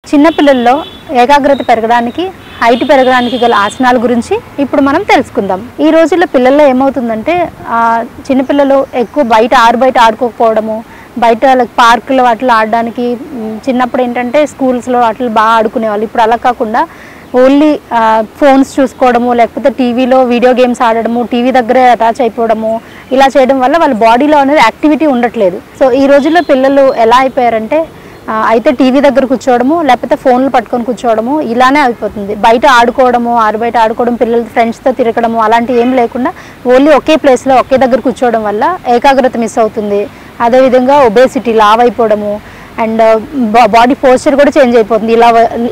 చిన్నపిల్లల్లో ఏకాగ్రత పెరగడానికి హైట్ పెరగడానికి గల ఆసనాల గురించి ఇప్పుడు మనం తెలుసుకుందాం. ఈ రోజుల్లో పిల్లల్లో ఏమవుతుందంటే చిన్నపిల్లలు ఎక్కువ బయట ఆడుకోకపోవడము, బయట పార్కులు వాటిలో ఆడడానికి చిన్నప్పుడు ఏంటంటే స్కూల్స్లో వాటిలో బాగా ఆడుకునేవాళ్ళు. ఇప్పుడు అలా కాకుండా ఓన్లీ ఫోన్స్ చూసుకోవడము, లేకపోతే టీవీలో వీడియో గేమ్స్ ఆడడము, టీవీ దగ్గరే అటాచ్ అయిపోవడము, ఇలా చేయడం వల్ల వాళ్ళ బాడీలో అనేది యాక్టివిటీ ఉండట్లేదు. సో ఈ రోజుల్లో పిల్లలు ఎలా అయిపోయారంటే అయితే టీవీ దగ్గర కూర్చోవడము, లేకపోతే ఫోన్లు పట్టుకొని కూర్చోవడము, ఇలానే అయిపోతుంది. బయట ఆడుకోవడము, బయట ఆడుకోవడం, పిల్లలు ఫ్రెండ్స్తో తిరగడము అలాంటివి ఏం లేకుండా ఓన్లీ ఒకే ప్లేస్లో ఒకే దగ్గర కూర్చోవడం వల్ల ఏకాగ్రత మిస్ అవుతుంది. అదేవిధంగా ఒబేసిటీ, లావ్ అయిపోవడము అండ్ బాడీ పోస్చర్ కూడా చేంజ్ అయిపోతుంది.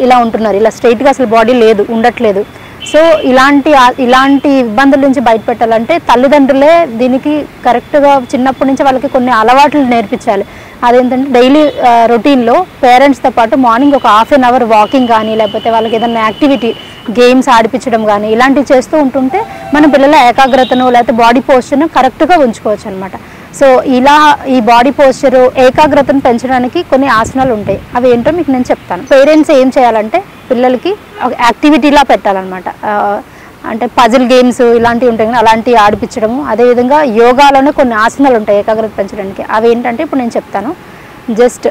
ఇలా ఉంటున్నారు, ఇలా స్ట్రైట్గా అసలు బాడీ ఉండట్లేదు. సో ఇలాంటి ఇబ్బందుల నుంచి బయటపెట్టాలంటే తల్లిదండ్రులే దీనికి కరెక్ట్గా చిన్నప్పటి నుంచి వాళ్ళకి కొన్ని అలవాట్లు నేర్పించాలి. అదేంటంటే డైలీ రొటీన్లో పేరెంట్స్తో పాటు మార్నింగ్ ఒక హాఫ్ అన్ అవర్ వాకింగ్ కానీ, లేకపోతే వాళ్ళకి ఏదైనా యాక్టివిటీ గేమ్స్ ఆడిపించడం కానీ ఇలాంటివి చేస్తూ ఉంటుంటే మన పిల్లల ఏకాగ్రతను లేకపోతే బాడీ పోస్చర్ను కరెక్ట్గా ఉంచుకోవచ్చు అనమాట. సో ఇలా ఈ బాడీ పోస్చరు ఏకాగ్రతను పెంచడానికి కొన్ని ఆసనాలు ఉంటాయి. అవి ఏంటో మీకు నేను చెప్తాను. పేరెంట్స్ ఏం చేయాలంటే పిల్లలకి ఒక యాక్టివిటీలా పెట్టాలన్నమాట. అంటే పజిల్ గేమ్స్ ఇలాంటివి ఉంటాయి కదా, అలాంటివి ఆడిపించడము. అదేవిధంగా యోగాలోనే కొన్ని ఆసనాలు ఉంటాయి ఏకాగ్రత పెంచడానికి. అవి ఏంటంటే ఇప్పుడు నేను చెప్తాను. జస్ట్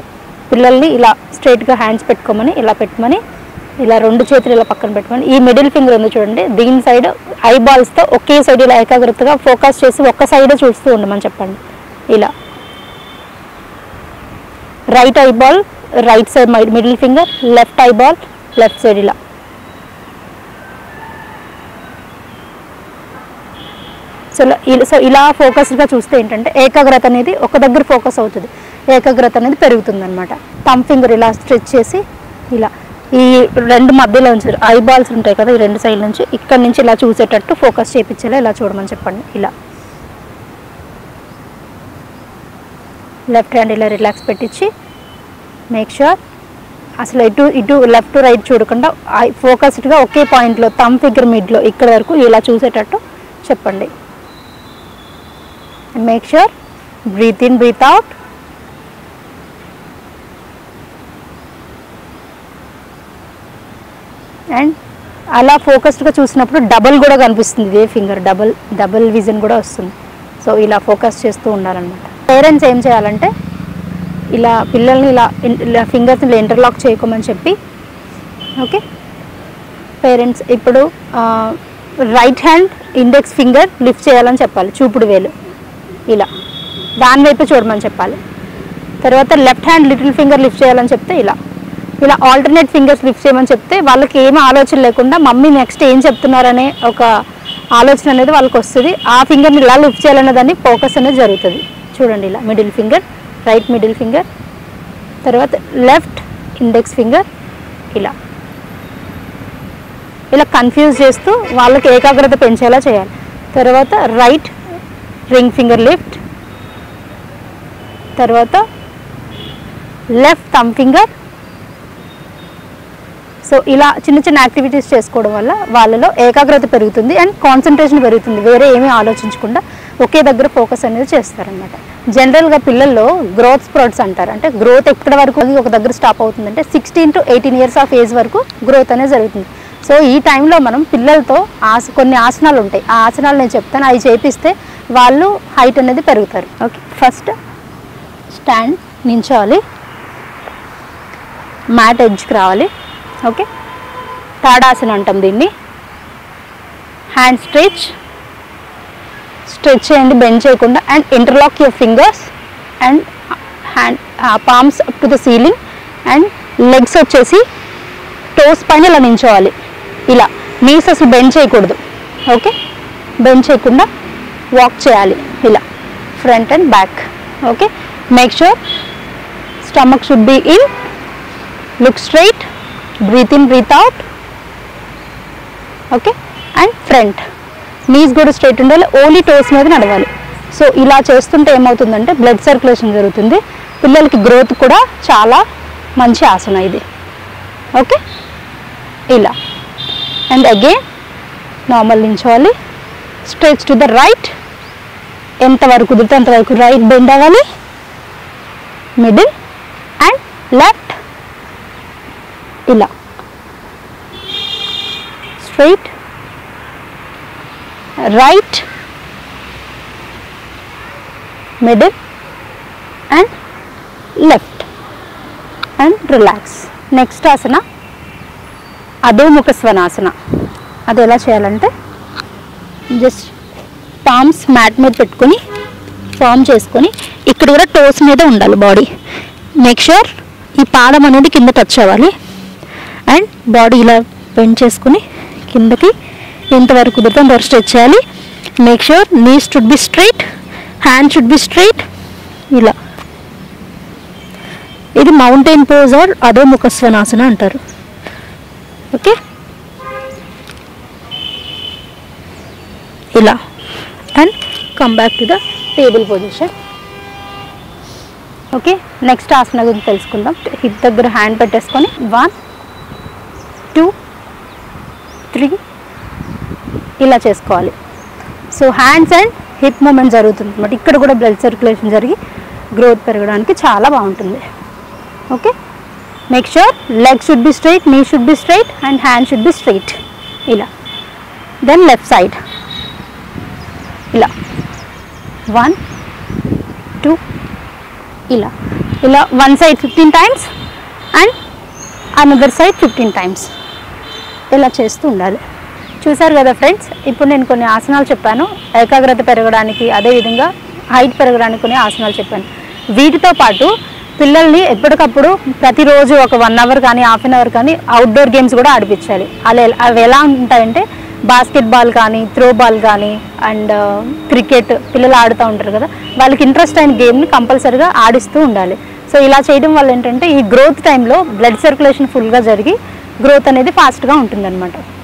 పిల్లల్ని ఇలా స్ట్రైట్గా హ్యాండ్స్ పెట్టుకోమని, ఇలా పెట్టమని, ఇలా రెండు చేతులు ఇలా పక్కన పెట్టుకొని, ఈ మిడిల్ ఫింగర్ ఉంది చూడండి, దీని సైడ్ ఐబాల్స్తో ఒకే సైడ్ ఇలా ఏకాగ్రతగా ఫోకస్ చేసి ఒక్క సైడే చూస్తూ ఉండమని చెప్పండి. ఇలా right eyeball right side middle finger, left eyeball left side ఇలా. సో ఇలా ఫోకస్గా చూస్తే ఏంటంటే ఏకాగ్రత అనేది ఒక దగ్గర ఫోకస్ అవుతుంది, ఏకాగ్రత అనేది పెరుగుతుంది అనమాట. థంబ్ ఫింగర్ ఇలా స్ట్రెచ్ చేసి ఇలా ఈ రెండు మధ్యలో ఉంచారు, ఐబాల్స్ ఉంటాయి కదా, ఈ రెండు సైడ్ నుంచి ఇక్కడ నుంచి ఇలా చూసేటట్టు ఫోకస్ చేయించేలా ఇలా చూడమని చెప్పండి. ఇలా లెఫ్ట్ హ్యాండ్ ఇలా రిలాక్స్ పెట్టించి మేక్ ష్యూర్ అసలు ఇటు లెఫ్ట్ టు రైట్ చూడకుండా ఫోకస్డ్గా ఒకే పాయింట్లో థంబ్ ఫింగర్ మిడ్లో ఇక్కడ వరకు ఇలా చూసేటట్టు చెప్పండి. Make sure breathe in breathe out. And అలా ఫోకస్డ్గా చూసినప్పుడు డబల్ కూడా కనిపిస్తుంది, ఇదే ఫింగర్ డబల్ విజన్ కూడా వస్తుంది. సో ఇలా ఫోకస్ చేస్తూ ఉండాలన్నమాట. పేరెంట్స్ ఏం చేయాలంటే ఇలా పిల్లల్ని ఇలా ఫింగర్స్ని ఇలా ఇంటర్లాక్ చేయకోమని చెప్పి, ఓకే, పేరెంట్స్ ఇప్పుడు right hand index finger lift చేయాలని చెప్పాలి, చూపుడు వేలు ఇలా దాని వైపు చూడమని చెప్పాలి. తర్వాత left hand little finger lift చేయాలని చెప్తే ఇలా ఆల్టర్నేట్ ఫింగర్స్ లిఫ్ట్ చేయమని చెప్తే వాళ్ళకి ఏమీ ఆలోచన లేకుండా మమ్మీ నెక్స్ట్ ఏం చెప్తున్నారనే ఒక ఆలోచన అనేది వాళ్ళకి వస్తుంది. ఆ ఫింగర్ని ఇలా లిఫ్ట్ చేయాలనే దాన్ని ఫోకస్ అనేది జరుగుతుంది. చూడండి, ఇలా middle finger, right middle finger, తర్వాత లెఫ్ట్ ఇండెక్స్ ఫింగర్ ఇలా కన్ఫ్యూజ్ చేస్తూ వాళ్ళకి ఏకాగ్రత పెంచేలా చేయాలి. తర్వాత రైట్ రింగ్ ఫింగర్ లిఫ్ట్, తర్వాత లెఫ్ట్ థంబ్ ఫింగర్. సో ఇలా చిన్న యాక్టివిటీస్ చేసుకోవడం వల్ల వాళ్ళలో ఏకాగ్రత పెరుగుతుంది అండ్ కాన్సన్ట్రేషన్ పెరుగుతుంది. వేరే ఏమీ ఆలోచించకుండా ఒకే దగ్గర ఫోకస్ అనేది చేస్తారనమాట. జనరల్గా పిల్లల్లో గ్రోత్ స్ప్రౌట్స్ అంటారు. అంటే గ్రోత్ ఎక్కడ వరకు ఒక దగ్గర స్టాప్ అవుతుందంటే 16 to 18 years ఆఫ్ ఏజ్ వరకు గ్రోత్ అనేది జరుగుతుంది. సో ఈ టైంలో మనం పిల్లలతో కొన్ని ఆసనాలు ఉంటాయి, ఆ ఆసనాలు నేను చెప్తాను, అవి చేపిస్తే వాళ్ళు హైట్ అనేది పెరుగుతారు. ఓకే, ఫస్ట్ స్టాండ్ నించోవాలి, మ్యాట్ ఎడ్జ్కి రావాలి. ఓకే, తాడాసన అంటాం దీన్ని. హ్యాండ్ స్ట్రెచ్ చేయండి, బెండ్ చేయకుండా, and interlock your fingers and hand palms up to the ceiling and legs వచ్చేసి టోస్ పైన ఇలా నించోవాలి. ఇలా నీస్ అసలు బెండ్ చేయకూడదు. ఓకే, బెండ్ చేయకుండా వాక్ చేయాలి ఇలా front and back. Okay, make sure stomach should be in, look straight, breathe in breathe out. Okay, and front knees కూడా స్ట్రైట్ ఉండాలి, ఓన్లీ టోస్ మీద నడవాలి. సో ఇలా చేస్తుంటే ఏమవుతుందంటే బ్లడ్ సర్క్యులేషన్ జరుగుతుంది, పిల్లలకి గ్రోత్ కూడా చాలా మంచి ఆసన ఇది. ఓకే, ఇలా అండ్ అగైన్ నార్మల్ నించోవాలి, స్ట్రెచ్ టు ద రైట్, ఎంతవరకు కుదిరితే అంతవరకు రైట్ బెండ్ అవ్వాలి, మిడిల్ అండ్ లెఫ్ట్ ఇలా straight, right, middle and left and relax. Next ఆసన అధోముఖ స్వనాసన. అది ఎలా చేయాలంటే జస్ట్ పామ్స్ మ్యాట్ మీద పెట్టుకొని ఫామ్ చేసుకొని ఇక్కడ కూడా టోస్ మీద ఉండాలి బాడీ. మేక్ ష్యూర్ ఈ పాదం అనేది కింద టచ్ అవ్వాలి అండ్ బాడీ ఇలా బెండ్ చేసుకుని కిందకి ఎంతవరకు కుదురుతో అంతవరకు స్ట్రెచ్ చేయాలి. Make sure knees should be straight, hand should be straight. ఇలా ఇది మౌంటైన్ పోజ్ ఆర్ అధోముఖ స్వనాసన అంటారు. ఓకే, ఇలా and come back to the table position. Okay, next ఆసన గురించి తెలుసుకుందాం. హిప్ దగ్గర హ్యాండ్ పెట్టేసుకొని 1 2 3 ఇలా చేసుకోవాలి. So hands and hip movement జరుగుతుంది అన్నమాట. ఇక్కడ కూడా బ్లడ్ సర్క్యులేషన్ జరిగి గ్రోత్ పెరగడానికి చాలా బాగుంటుంది. Okay, make sure leg should be straight, knee should be straight and hand should be straight. ఇలా దెన్ లెఫ్ట్ సైడ్ ఇలా 1 2 ఇలా ఇలా one side 15 times and another side 15 times ఇలా చేస్తూ ఉండాలి. చూసారు కదా ఫ్రెండ్స్, ఇప్పుడు నేను కొన్ని ఆసనాలు చెప్పాను ఏకాగ్రత పెరగడానికి, అదేవిధంగా హైట్ పెరగడానికి కొన్ని ఆసనాలు చెప్పాను. వీటితో పాటు పిల్లల్ని ఎప్పటికప్పుడు ప్రతిరోజు ఒక 1 అవర్ కానీ హాఫ్ అన్ అవర్ కానీ అవుట్డోర్ గేమ్స్ కూడా ఆడిపించాలి. అవి ఎలా ఉంటాయంటే బాస్కెట్బాల్ కానీ, త్రో బాల్ కానీ అండ్ క్రికెట్ పిల్లలు ఆడుతూ ఉంటారు కదా, వాళ్ళకి ఇంట్రెస్ట్ అయిన గేమ్ని కంపల్సరీగా ఆడిస్తూ ఉండాలి. సో ఇలా చేయడం వల్ల ఏంటంటే ఈ గ్రోత్ టైంలో బ్లడ్ సర్క్యులేషన్ ఫుల్గా జరిగి గ్రోత్ అనేది ఫాస్ట్గా ఉంటుందన్నమాట.